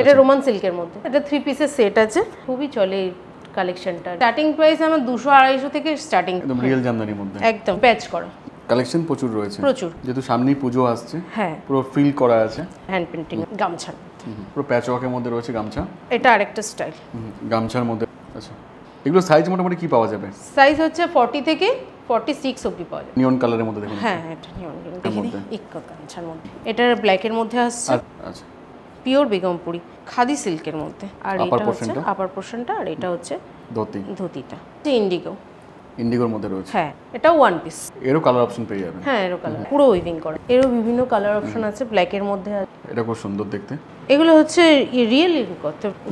এটা রোমান সিল্কের মধ্যে, এটা 3 পিসের সেট আছে, খুবই চলে এই কালেকশনটা। স্টার্টিং প্রাইস আমার 200-250 থেকে স্টার্টিং, একদম রিয়েল জামদানির মধ্যে, একদম প্যাচ করা। কালেকশন প্রচুর রয়েছে, প্রচুর, যেহেতু সামনেই পুজো আসছে। হ্যাঁ, পুরো ফিল করা আছে, হ্যান্ড পেন্টিং গামছা, পুরো প্যাচ ওয়ার্কের মধ্যে রয়েছে গামছা। এটা আরেকটা স্টাইল গামছার মধ্যে। আচ্ছা, এগুলো সাইজ মোটামুটি কি পাওয়া যাবে? সাইজ হচ্ছে 40 থেকে 46 অবধি পাওয়া যায়। নিয়ন কালারের মধ্যে দেখুন। হ্যাঁ, এটা নিয়ন কালার ইক্কা গামছার মধ্যে, এটা ব্ল্যাকের মধ্যে আসছে। আচ্ছা, পিওর বেগমপুরি খাদি সিল্কের মধ্যে, আর আপার এটা হচ্ছে পোরশনটা, আপার পোরশনটা, আর এটা হচ্ছে ধুতিটা ইন্ডিগো, ইন্ডিগোর মধ্যে রয়েছে। হ্যাঁ, এটাও ওয়ান পিস, এরও কালার অপশন পেয়ে যাবেন। হ্যাঁ, এরও কালার পুরো উইভিং করা, এরও বিভিন্ন কালার অপশন আছে, ব্ল্যাকের মধ্যে আছে। এটা খুব সুন্দর দেখতে। এগুলো হচ্ছে রিয়েল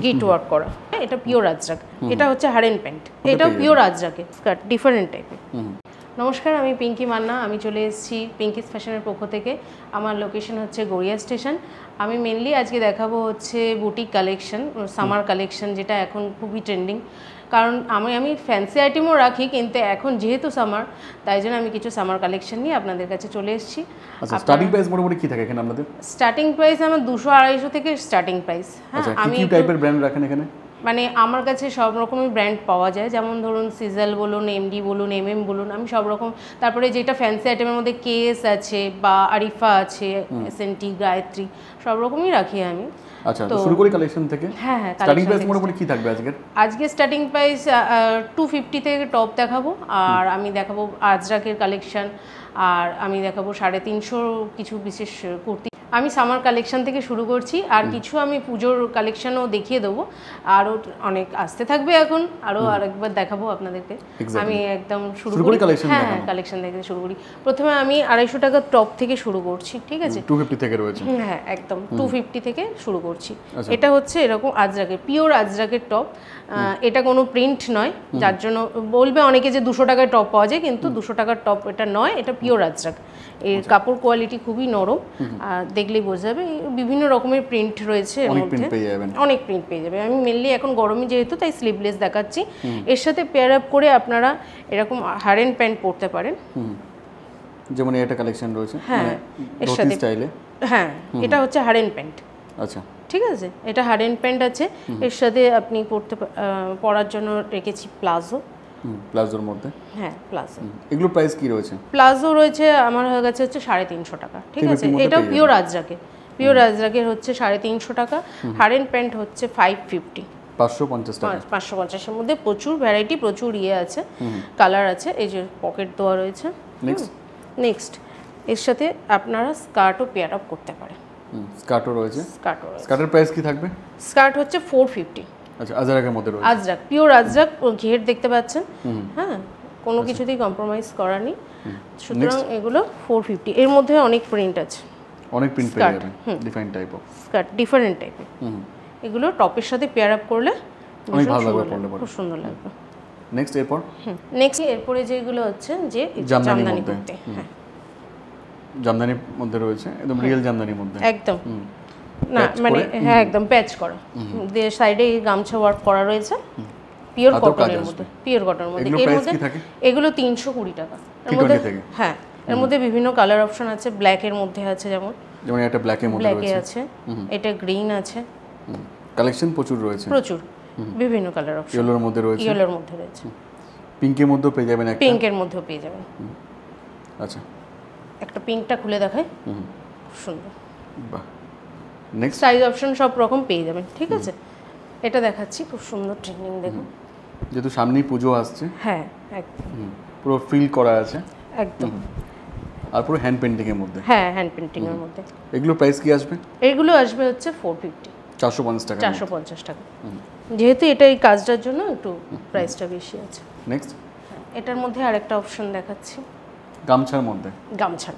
গিট ওয়ার্ক করা, এটা পিওর আজরাক, এটা হচ্ছে হারেন প্যান্ট, এটাও পিওর আজরাকে স্কার্ট, ডিফারেন্ট টাইপের। নমস্কার, আমি পিঙ্কি মান্না, আমি চলে এসেছি পিঙ্কিস ফ্যাশনের পক্ষ থেকে। আমার লোকেশন হচ্ছে গড়িয়া স্টেশন। আমি মেনলি আজকে দেখাবো হচ্ছে বুটিক কালেকশন, সামার কালেকশন, যেটা এখন খুবই ট্রেন্ডিং। কারণ আমি ফ্যান্সি আইটেমও রাখি, কিন্তু এখন যেহেতু সামার, তাই জন্য আমি কিছু সামার কালেকশন নিয়ে আপনাদের কাছে চলে এসেছি। আচ্ছা, স্টার্টিং প্রাইস মোটামুটি কি থাকে এখানে আপনাদের? স্টার্টিং প্রাইস আমার 200-250 থেকে স্টার্টিং প্রাইস। হ্যাঁ, আমি কি টাইপের ব্র্যান্ড রাখেন এখানে? মানে আমার কাছে সব রকমের ব্র্যান্ড পাওয়া যায়, যেমন ধরুন সিজাল বলুন, এমডি বলুন, এমএম বলুন, আমি সব রকম। তারপরে যেটা ফ্যান্সি আইটেমের মধ্যে কেস আছে বা আরিফা আছে, এসএনটি, গায়ত্রী, সব রকমই রাখি আমি। আচ্ছা, তো শুরু করি কালেকশন থেকে। হ্যাঁ, স্টার্টিং প্রাইস মোটামুটি কি থাকবে আজকে? আজকে স্টার্টিং প্রাইস 250 থেকে টপ দেখাবো, আর আমি দেখাবো আজরাকের কালেকশন, আর আমি দেখাবো 350 কিছু বিশেষ কুর্তি। আমি সামার কালেকশন থেকে শুরু করছি, আর কিছু আমি পুজোর কালেকশনও দেখিয়ে দেবো, আরও অনেক আসতে থাকবে এখন, আরও আরেকবার দেখাবো আপনাদেরকে। আমি একদম শুরু করি। হ্যাঁ, কালেকশন থেকে শুরু করি। প্রথমে আমি 250 টাকার টপ থেকে শুরু করছি, ঠিক আছে? 250 থেকে রয়েছে। হ্যাঁ, একদম 250 থেকে শুরু করছি। এটা হচ্ছে এরকম আজরাকের, পিওর আজরাকের টপ, এটা কোনো প্রিন্ট নয়, যার জন্য বলবে অনেকে যে 200 টাকার টপ পাওয়া যায়, কিন্তু 200 টাকার টপ এটা নয়, এটা পিওর আজরাক। এর কাপড় কোয়ালিটি খুবই নরম, দেখলেই বোঝা যাবে। বিভিন্ন রকমের প্রিন্ট রয়েছে এর মধ্যে, অনেক প্রিন্ট পেয়ে যাবে। আমি মেনলি এখন গরমে যেহেতু, তাই স্লিভলেস দেখাচ্ছি। এর সাথে পেয়ার আপ করে আপনারা এরকম হারেন প্যান্ট পরতে পারেন, যেমন এটা কালেকশন রয়েছে, হ্যাঁ, এর সাথে স্টাইলে। হ্যাঁ, এটা হচ্ছে হারেন প্যান্ট। আচ্ছা, ঠিক আছে, এটা হারেন প্যান্ট আছে। এর সাথে আপনি পরার জন্য রেখেছি প্লাজো, প্লাজোর মধ্যে। হ্যাঁ, প্লাজো। এগুলো প্রাইস কি রয়েছে? প্লাজো রয়েছে আমার হয়ে গেছে হচ্ছে 350 টাকা, ঠিক আছে? এটাও পিওর আজরাকে, পিওর আজরাকের হচ্ছে 350 টাকা। হারেন প্যান্ট হচ্ছে 550, 550 টাকা। 550-এর মধ্যে প্রচুর ভ্যারাইটি, প্রচুর আছে, কালার আছে। এই যে পকেট দেওয়া রয়েছে। নেক্সট এর সাথে আপনারা স্কার্টও পেয়ার আপ করতে পারেন। স্কার্টও রয়েছে। স্কার্টের প্রাইস কি থাকবে? স্কার্ট হচ্ছে 450। আচ্ছা, আজরাকের মধ্যে রয়েছে। আজরাক, পিওর আজরাক, ঘের দেখতে পাচ্ছেন। হ্যাঁ, কোনো কিছুতেই কম্প্রোমাইজ করা নেই, সুতরাং এগুলো 450। এর মধ্যে অনেক প্রিন্ট আছে, অনেক প্রিন্ট পেয়ে যাবেন, different type of skirt, different টাইপের। এগুলো টপের সাথে পেয়ার আপ করলে অনেক ভালো লাগবে, পরলে খুব সুন্দর লাগবে। নেক্সট এরপরে যেগুলো হচ্ছে যে জামদানি করতে, হ্যাঁ, জামদানির মধ্যে রয়েছে, একদম রিয়েল জামদানির মধ্যে, একদম না মানে, হ্যাঁ, একদম প্যাচ করা, সাইডে গামছা ওয়ার্ক করা রয়েছে, পিওর কটনের মধ্যে, পিওর কটনের মধ্যে। এর মধ্যে এগুলো 320 টাকা। এর মধ্যে, হ্যাঁ, এর মধ্যে বিভিন্ন কালার অপশন আছে। ব্ল্যাকের মধ্যে আছে, যেমন এটা ব্ল্যাকের মধ্যে আছে, এটা গ্রিন আছে। কালেকশন প্রচুর রয়েছে, প্রচুর বিভিন্ন কালার অপশন। ইয়েলোর মধ্যে রয়েছে, পিঙ্কের মধ্যেও পেয়ে যাবেন, পিঙ্কের মধ্যেও পেয়ে যাবেন। আচ্ছা, একটা পিঙ্কটা খুলে দেখাই, খুব সুন্দর। বাহ, নেক্সট সাইজ অপশন সব রকম পেয়ে যাবেন, ঠিক আছে? এটা দেখাচ্ছি, খুব সুন্দর ট্রেন্ডিং, দেখুন। যেহেতু সামনেই পুজো আসছে, হ্যাঁ, একদম পুরো ফিল করা আছে, একদম, আর পুরো হ্যান্ড পেইন্টিং এর মধ্যে। হ্যাঁ, হ্যান্ড পেইন্টিং এর মধ্যে। এগুলো প্রাইস কি আসবে? এগুলো আসবে হচ্ছে 450, 450 টাকা। 450 টাকা, যেহেতু এটা এই কাজটার জন্য একটু প্রাইসটা বেশি আছে। নেক্সট এটার মধ্যে আরেকটা অপশন দেখাচ্ছি, গামছার মধ্যে। গামছার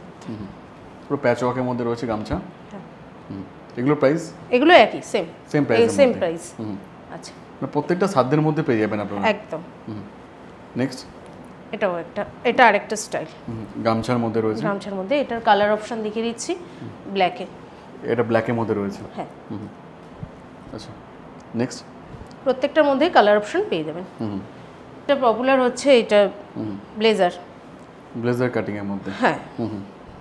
পুরো প্যাচ ওয়ার্কের মধ্যে রয়েছে গামছা। এগুলো প্রাইস? এগুলো একই, সেম প্রাইস। আচ্ছা, প্রত্যেকটা সাধ্যের মধ্যে পেয়ে যাবেন আপনারা, একদম। নেক্সট এটা আরেকটা স্টাইল, গামছার মধ্যে রয়েছে। গামছার মধ্যে এটার কালার অপশন দেখিয়ে দিচ্ছি, ব্ল্যাকে, এটা ব্ল্যাকের মধ্যে রয়েছে, হ্যাঁ। আচ্ছা, নেক্সট প্রত্যেকটার মধ্যে কালার অপশন পেয়ে যাবেন। এটা পপুলার হচ্ছে, এটা ব্লেজার কাটিং এর মধ্যে, হ্যাঁ,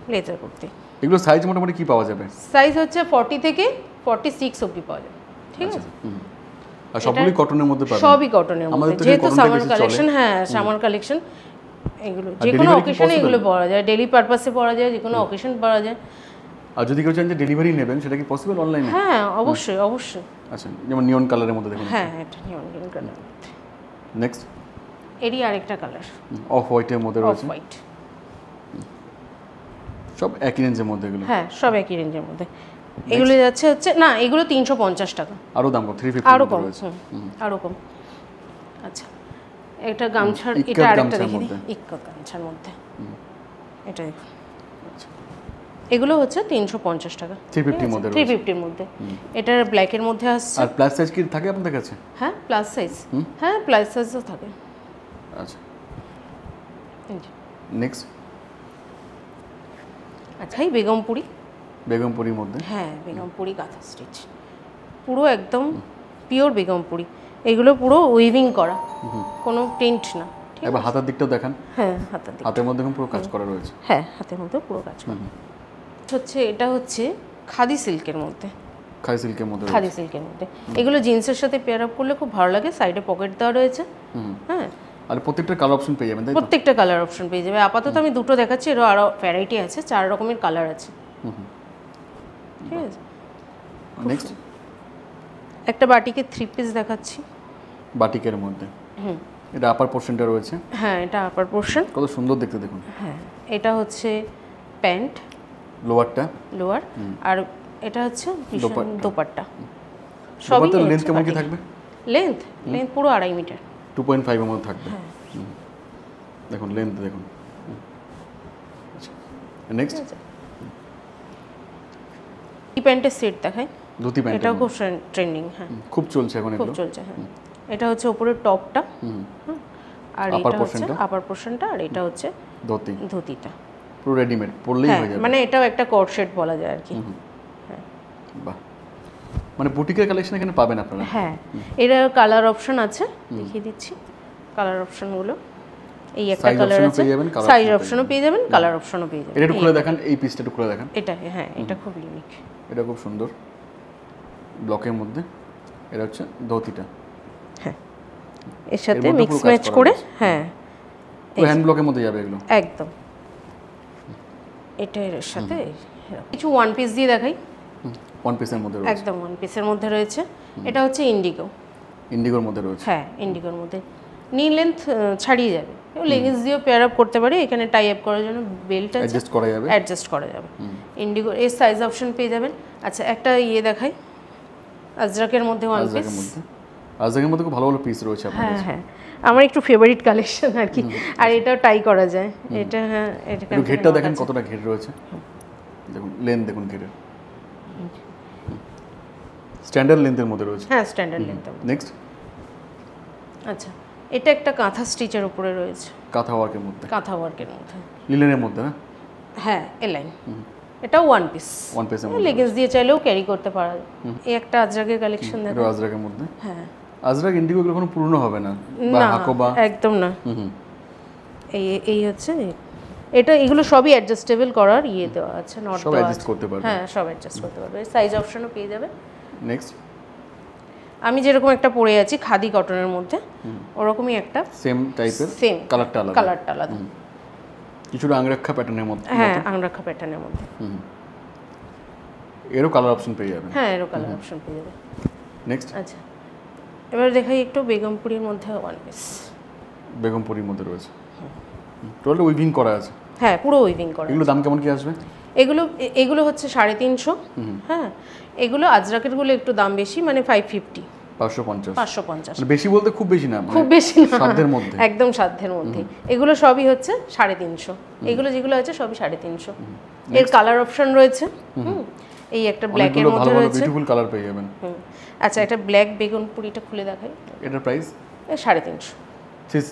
ব্লেজার করতে। এগুলো সাইজ মোটামুটি কি পাওয়া যাবে? সাইজ হচ্ছে 40 থেকে 46 অবধি পাওয়া যাবে। ঠিক আছে। আর সবগুলোই কটনের মধ্যে পাবেন? সবই কটনের আমাদের মধ্যে, তো যেহেতু কটনটা সামার বেশি চলে। কালেকশন। হ্যাঁ, সামার কালেকশন এগুলো আর যে কোনো delivery কি অকেশনে এগুলো possible? পাওয়া যায়, ডেইলি পারপাসে পাওয়া যায়, যে কোনো অকেশন পাওয়া যায়। আর যদি কেউ চান যে ডেলিভারি নেবেন সেটা কি পসিবল অনলাইনে? হ্যাঁ, অবশ্যই অবশ্যই। আচ্ছা, যেমন নিয়ন কালারের মধ্যে দেখুন। হ্যাঁ, এটা নিয়ন গ্রিন কালার। নেক্সট এরই আরেকটা কালার, অফ হোয়াইটের মধ্যে অফ রয়েছে। হোয়াইট। সব একই রেঞ্জের মধ্যে এগুলো? হ্যাঁ, সব একই রেঞ্জের মধ্যে। এগুলো যাচ্ছে হচ্ছে না, এগুলো 350 টাকা। আরো দাম কম? 350 আরো মধ্যে কম, রয়েছে। আরো কম। আচ্ছা, এটা গামছার, ইক্কাত এটা আরেকটা গামছার দেখি মধ্যে। ইক্কাত গামছার মধ্যে। এটা দেখুন, এগুলো হচ্ছে 350 টাকা, 350 মধ্যে রয়েছে। 350 এর মধ্যে। এটার ব্ল্যাকের মধ্যে আসছে। আর প্লাস সাইজ কি থাকে আপনাদের কাছে? হ্যাঁ, প্লাস সাইজ। হ্যাঁ, প্লাস সাইজও থাকে। আচ্ছা, এই যে। নেক্সট আচ্ছা, এই বেগমপুরি। বেগমপুরির মধ্যে? হ্যাঁ, বেগমপুরি কাঁথা স্টিচ, পুরো একদম পিওর বেগমপুরি। এগুলো পুরো উইভিং করা, কোনো প্রিন্ট না। ঠিক এবার হাতের দিকটাও দেখান। হ্যাঁ, হাতের দিক। হাতের মধ্যে পুরো কাজ করা রয়েছে। হ্যাঁ, হাতের মধ্যে পুরো কাজ করা হচ্ছে। এটা হচ্ছে খাদি সিল্কের মধ্যে। খাদি সিল্কের মধ্যে খাদি সিল্কের মধ্যে এগুলো জিন্সের সাথে পেয়ার আপ করলে খুব ভালো লাগে। সাইডে পকেট দেওয়া রয়েছে। হ্যাঁ, আর প্রত্যেকটা কালার অপশন পেয়ে যাবেন, তাই তো? প্রত্যেকটা কালার অপশন পেয়ে যাবে। আপাতত আমি দুটো দেখাচ্ছি, এরও আরও ভ্যারাইটি আছে, 4 রকমের কালার আছে। ঠিক আছে। নেক্সট একটা বাটিকে 3 পিস দেখাচ্ছি। বাটিকের মধ্যে এটা আপার পোর্শনটা রয়েছে। হ্যাঁ, এটা আপার পোর্শন। কত সুন্দর দেখতে দেখুন। হ্যাঁ, এটা হচ্ছে প্যান্ট, লোয়ারটা, লোয়ার, আর এটা হচ্ছে দোপাট্টা। সবই লেন্থ কেমন কি থাকবে? লেন্থ পুরো 2.5 মিটার, 2.5 এর মধ্যে থাকবে। দেখুন লেন্থ দেখুন। আচ্ছা, নেক্সট এই প্যান্টের সেট দেখাই। ধুতি প্যান্ট, এটাও খুব ট্রেন্ডিং। হ্যাঁ, খুব চলছে এখন খুব এগুলো। চলছে। হ্যাঁ, এটা হচ্ছে উপরের টপটা, আর এটা হচ্ছে আপার পোর্শনটা, আর এটা হচ্ছে ধুতিটা। পুরো রেডিমেড, পরলেই হয়ে যাবে। মানে এটাও একটা কোট সেট বলা যায় আর কি। বাহ, মানে বুটিকের কালেকশন এখানে পাবেন আপনারা। হ্যাঁ, এর কালার অপশন আছে, দেখিয়ে দিচ্ছি কালার অপশনগুলো। এই একটা কালার আছে, সাইজ অপশনও পেয়ে যাবেন, কালার অপশনও পেয়ে যাবেন। এটা একটু খুলে দেখান, এই পিসটা একটু খুলে দেখান। এটা হ্যাঁ, এটা খুব ইউনিক। এটা খুব সুন্দর ব্লকের মধ্যে। এটা হচ্ছে ধুতিটা। হ্যাঁ, এর সাথে মিক্স ম্যাচ করে। হ্যাঁ, পুরো হ্যান্ড ব্লকের মধ্যে যাবে এগুলো একদম। এটা এর সাথে কিছু ওয়ান পিস দিয়ে দেখাই। ওয়ান পিসের মধ্যে রয়েছে, একদম ওয়ান পিসের মধ্যে রয়েছে। এটা হচ্ছে ইন্ডিগোর মধ্যে রয়েছে। হ্যাঁ, ইন্ডিগোর মধ্যে। নি লেন্থ ছাড়িয়ে যাবে, লেগিংস দিয়েও পেয়ার আপ করতে পারে। এখানে টাই আপ করার জন্য বেল্ট আছে, অ্যাডজাস্ট করা যাবে। ইন্ডিগোর এর সাইজ অপশন পেয়ে যাবেন। আচ্ছা, একটা দেখাই, আজরাকের মধ্যে ওয়ান পিস। আজরাকের মধ্যে খুব ভালো ভালো পিস রয়েছে আপনার কাছে। হ্যাঁ, আমার একটু ফেভারিট কালেকশন আর কি। আর এটাও টাই করা যায়। এটা হ্যাঁ, এটা একটু ঘেরটা দেখেন, কতটা ঘের রয়েছে দেখুন। লেন্থ দেখুন ঘেরের, স্ট্যান্ডার্ড লেন্থের মধ্যে রয়েছে। হ্যাঁ, স্ট্যান্ডার্ড লেন্থ। নেক্সট আচ্ছা, এটা একটা কাঁথা স্টিচের উপরে রয়েছে, কাঁথা ওয়ার্কের মধ্যে, কাঁথা ওয়ার্কের মধ্যে, লিলেনের মধ্যে না? হ্যাঁ, এলাইন। এটাও ওয়ান পিস, লেগিংস দিয়ে চাইলেও ক্যারি করতে পারা যায়। এই একটা আজরাকের কালেকশন দেখো, এটা আজরাকের মধ্যে। হ্যাঁ, আজরাক ইন্ডিগো এগুলো কোনো পুরনো হবে না বা হাকোবা, একদম না। এই হচ্ছে এটা, এগুলো সবই অ্যাডজাস্টেবল করার দেওয়া আছে, নট সব অ্যাডজাস্ট করতে পারবে। হ্যাঁ, সব অ্যাডজাস্ট করতে পারবে। সাইজ অপশনও পেয়ে যাবে। নেক্সট আমি যেরকম একটা পরে আছি খাদি কটনের মধ্যে, ওরকমই একটা সেম টাইপের, সেম কালারটা আলাদা, কিছুটা আংরাক্ষা প্যাটার্নের মধ্যে। হ্যাঁ, আংরাক্ষা প্যাটার্নের মধ্যে। এরও কালার অপশন পেয়ে যাবেন। হ্যাঁ, এরও কালার অপশন পেয়ে যাবে। নেক্সট আচ্ছা, এবার দেখাই একটু বেগমপুরির মধ্যে ওয়ান পিস। বেগমপুরির মধ্যে রয়েছে, টোটালি উইভিং করা আছে। হ্যাঁ, পুরো উইভিং করা। এগুলো দাম কেমন কি আসবে? এগুলো হচ্ছে 350। হ্যাঁ, এগুলো আজরাকের গুলো একটু দাম বেশি, মানে 550, 550। মানে বেশি বলতে খুব বেশি না, খুব বেশি না, সাধ্যের মধ্যে, একদম সাধ্যের মধ্যে। এগুলো সবই হচ্ছে 350। এগুলো যেগুলো আছে সবই 350। এর কালার অপশন রয়েছে। এই একটা ব্ল্যাকের মধ্যে রয়েছে, বিউটিফুল কালার পেয়ে যাবেন। আচ্ছা, একটা ব্ল্যাক বেগুনপুরিটা খুলে দেখাই। এটার প্রাইস 350,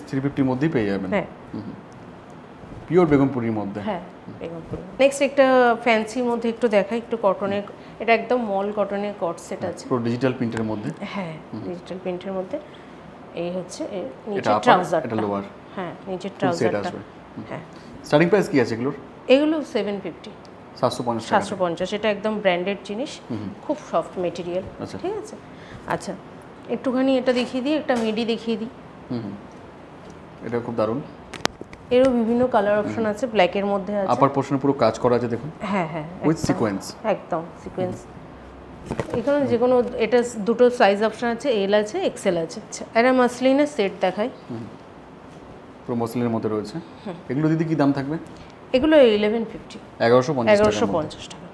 350 মধ্যেই পেয়ে যাবেন। হ্যাঁ, পিওর বেগুনপুরির মধ্যে। হ্যাঁ, বেগুনপুরি। নেক্সট একটা ফ্যান্সির মধ্যে একটু দেখাই, একটু কটনের। এটা একদম মল কটনের কট সেট আছে, পুরো ডিজিটাল প্রিন্টের মধ্যে। হ্যাঁ, ডিজিটাল প্রিন্টের মধ্যে। এই হচ্ছে নিচের ট্রাউজার, এটা লোয়ার। হ্যাঁ, নিচের ট্রাউজারটা। হ্যাঁ, স্টার্টিং প্রাইস কি আছে এগুলোর? এগুলো 750। 750 টাকা। 750, এটা একদম ব্র্যান্ডেড জিনিস, খুব সফট মেটেরিয়াল। আচ্ছা। ঠিক আছে, আচ্ছা একটুখানি এটা দেখিয়ে দিই, একটা মিডি দেখিয়ে দিই। এটা খুব দারুণ। এরও বিভিন্ন কালার অপশন আছে, ব্ল্যাকের মধ্যে আছে। আপার পোর্শনে পুরো কাজ করা আছে দেখুন, হ্যাঁ হ্যাঁ, উইথ সিকোয়েন্স। একদম সিকোয়েন্স। এখানে যে কোনো, এটা দুটো সাইজ অপশন আছে, এল আছে, এক্সেল আছে। আচ্ছা, এটা মাসলিনের সেট দেখাই। পুরো মসলিনের মধ্যে রয়েছে। এগুলো দিদি কি দাম থাকবে? এগুলো 1150, 1150 টাকা।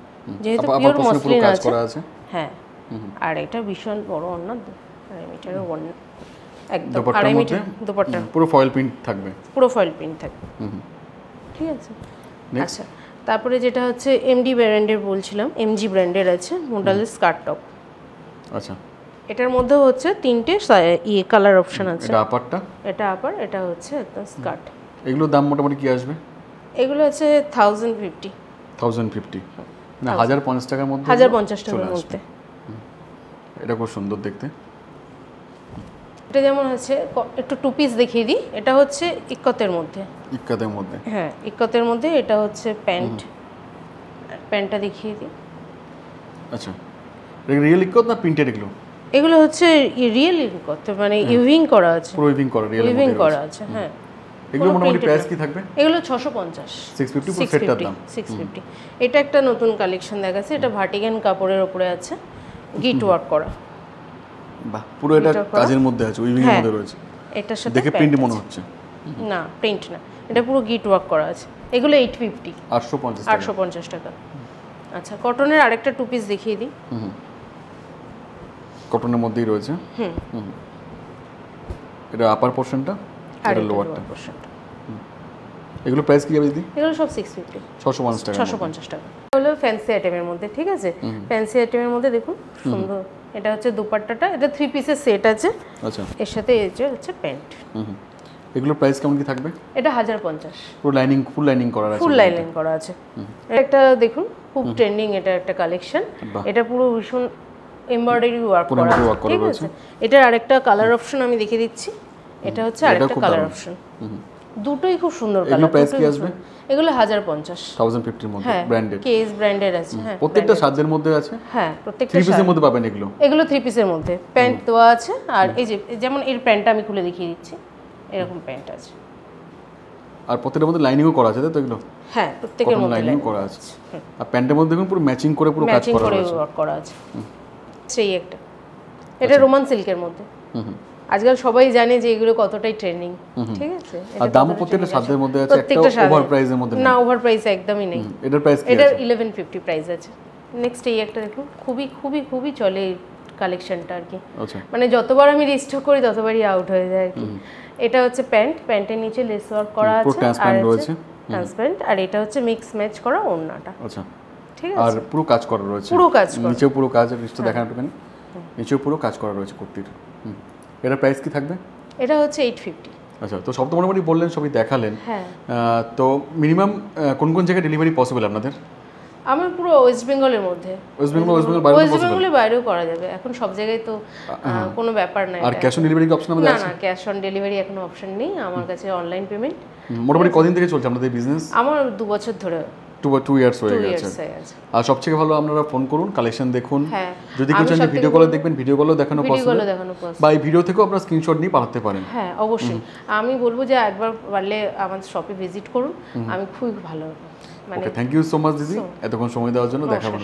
যেহেতু আপার পিওর পোর্শনে পুরো মসলিন কাজ আছে, করা আছে। হ্যাঁ। আর এটা ভীষণ বড় ওড়না, 2.5 মিটারের ওড়না, একদম দুপাট্টার 2.5 মধ্যে মিটার দুপাট্টা, পুরো ফয়েল প্রিন্ট থাকবে। পুরো ফয়েল প্রিন্ট থাকবে। ঠিক আছে। আচ্ছা, তারপরে যেটা হচ্ছে এমডি ব্র্যান্ডের বলছিলাম, এমজি ব্র্যান্ডের আছে মডেলের স্কার্ট টপ। আচ্ছা, এটার মধ্যে হচ্ছে 3টে কালার অপশন আছে। এটা আপারটা, এটা আপার, এটা হচ্ছে একদম স্কার্ট। এগুলোর দাম মোটামুটি কি আসবে? এগুলো হচ্ছে 1050, 1050 না 1050 টাকার মধ্যে 1050 টাকার মধ্যে। এটা খুব সুন্দর দেখতে। এটা যেমন হচ্ছে একটু টু পিস দেখিয়ে দিই, এটা হচ্ছে ইক্কতের মধ্যে। ইক্কাতের মধ্যে, হ্যাঁ ইক্কতের মধ্যে। এটা হচ্ছে প্যান্ট, প্যান্টটা দেখিয়ে দিই। আচ্ছা, এটা রিয়েল ইক্কত না প্রিন্টেড? এগুলো এগুলো হচ্ছে রিয়েল ইক্কত, মানে ইউভিং করা আছে, পুরো উইভিং করা, রিয়েল ইউভিং করা আছে। হ্যাঁ, এগুলো মোটামুটি প্রাইস কি থাকবে? এগুলো 650, 650 পুরো সেটটার দাম। 650। এটা একটা নতুন কালেকশন দেখাচ্ছে, এটা ভার্টিকান কাপড়ের উপরে আছে, গিট ওয়ার্ক করা। বাহ, পুরো এটা কাজের মধ্যে আছে, উইভিং এর মধ্যে রয়েছে। এটার সাথে দেখে প্রিন্ট মনে হচ্ছে না, প্রিন্ট না, এটা পুরো গিট ওয়ার্ক করা আছে। এগুলো 850, 850 টাকা। আচ্ছা, কটনের আরেকটা টু পিস দেখিয়ে দিই। কটনের মধ্যেই রয়েছে। এটা আপার পোরশনটা, আর এটা লোয়ারটা। এগুলো প্রাইস কি হবে দিদি? এগুলো সব 650, 650 টাকা। 650 টাকা। হলো ফ্যান্সি আইটেমের মধ্যে। ঠিক আছে, ফ্যান্সি আইটেমের মধ্যে দেখুন সুন্দর, এটা হচ্ছে দুপাট্টাটা, এটা 3 পিসের সেট আছে। আচ্ছা, এর সাথে এই যে হচ্ছে প্যান্ট। এগুলো প্রাইস কেমন কি থাকবে? এটা 1050, পুরো লাইনিং, ফুল লাইনিং করা আছে। ফুল লাইনিং করা আছে। এটা দেখুন খুব ট্রেন্ডিং, এটা একটা কালেকশন। এটা পুরো ভীষণ এমব্রয়ডারি ওয়ার্ক করা আছে। ঠিক আছে, এটার আরেকটা কালার অপশন আমি দেখিয়ে দিচ্ছি। এটা হচ্ছে আরেকটা কালার অপশন, দুটোই খুব সুন্দর কালার। এগুলো প্রাইস কি আসবে? এগুলো 1050, 1050 এর মধ্যে, হ্যাঁ ব্র্যান্ডেড, কেস ব্র্যান্ডের আছে। হ্যাঁ, প্রত্যেকটা সাজের মধ্যে আছে। হ্যাঁ প্রত্যেকটা 3 পিসের মধ্যে পাবেন এগুলো। এগুলো 3 পিসের মধ্যে, প্যান্ট দেওয়া আছে। আর এই যে যেমন এর প্যান্টটা আমি খুলে দেখিয়ে দিচ্ছি, এরকম প্যান্ট আছে। আর প্রত্যেকটার মধ্যে লাইনিংও করা আছে, তাই তো? এগুলো হ্যাঁ প্রত্যেকের মধ্যে লাইনিং করা আছে। আর প্যান্টের মধ্যে দেখুন পুরো ম্যাচিং করে পুরো কাজ করা আছে, ওয়ার্ক করা আছে। সেই একটা, এটা রোমান সিল্কের মধ্যে। আজকাল সবাই জানে যে এগুলো কতটাই ট্রেন্ডিং। ঠিক আছে, আর দামও প্রত্যেকটা সাধ্যের মধ্যে আছে, একটা ওভার প্রাইসের মধ্যে না, ওভার প্রাইস একদমই নেই। এটার প্রাইস কি আছে? এটা 1150 প্রাইস আছে। নেক্সট এই একটা দেখুন, খুবই খুবই খুবই চলে এই কালেকশনটা আর কি। আচ্ছা, মানে যতবার আমি রিস্টক করি ততবারই আউট হয়ে যায় আর কি। এটা হচ্ছে প্যান্ট, প্যান্টের নিচে লেস ওয়ার্ক করা আছে, আর রয়েছে ট্রান্সপারেন্ট। আর এটা হচ্ছে মিক্স ম্যাচ করা ওড়নাটা। আচ্ছা, ঠিক আর আছে, পুরো কাজ করা রয়েছে, পুরো কাজ করা, নিচেও পুরো কাজ, রিস্ট দেখানো একটুখানি, নিচেও পুরো কাজ করা রয়েছে কুর্তির। এটার প্রাইস কি থাকবে? এটা হচ্ছে 850। আচ্ছা, তো সব তো মোটামুটি বললেন, সবই দেখালেন। হ্যাঁ, তো মিনিমাম কোন কোন জায়গায় ডেলিভারি পসিবল আপনাদের? আমার পুরো ওয়েস্ট বেঙ্গলের মধ্যে। ওয়েস্ট বেঙ্গলের বাইরেও করা যাবে, এখন সব জায়গায় তো কোনো ব্যাপার নাই। আর ক্যাশ অন ডেলিভারি কি অপশন আমাদের আছে? না, ক্যাশ অন ডেলিভারি এখনো অপশন নেই আমার কাছে, অনলাইন পেমেন্ট। মোটামুটি কদিন থেকে চলছে আপনাদের বিজনেস? আমার 2 বছর ধরে, 2 ইয়ার্স হয়ে গেছে। আর সবথেকে ভালো আপনারা ফোন করুন, কালেকশন দেখুন। যদি কেউ চান ভিডিও কলে দেখবেন, ভিডিও কলেও দেখানো পসিবল, বা এই ভিডিও থেকেও আপনারা স্ক্রিনশট নিয়ে পাঠাতে পারেন। হ্যাঁ অবশ্যই, আমি বলবো যে একবার পারলে আমাদের শপে ভিজিট করুন, আমি খুবই ভালো। ওকে, থ্যাংক ইউ সো মাচ দিদি, এতক্ষণ সময় দেওয়ার জন্য। দেখা হবে।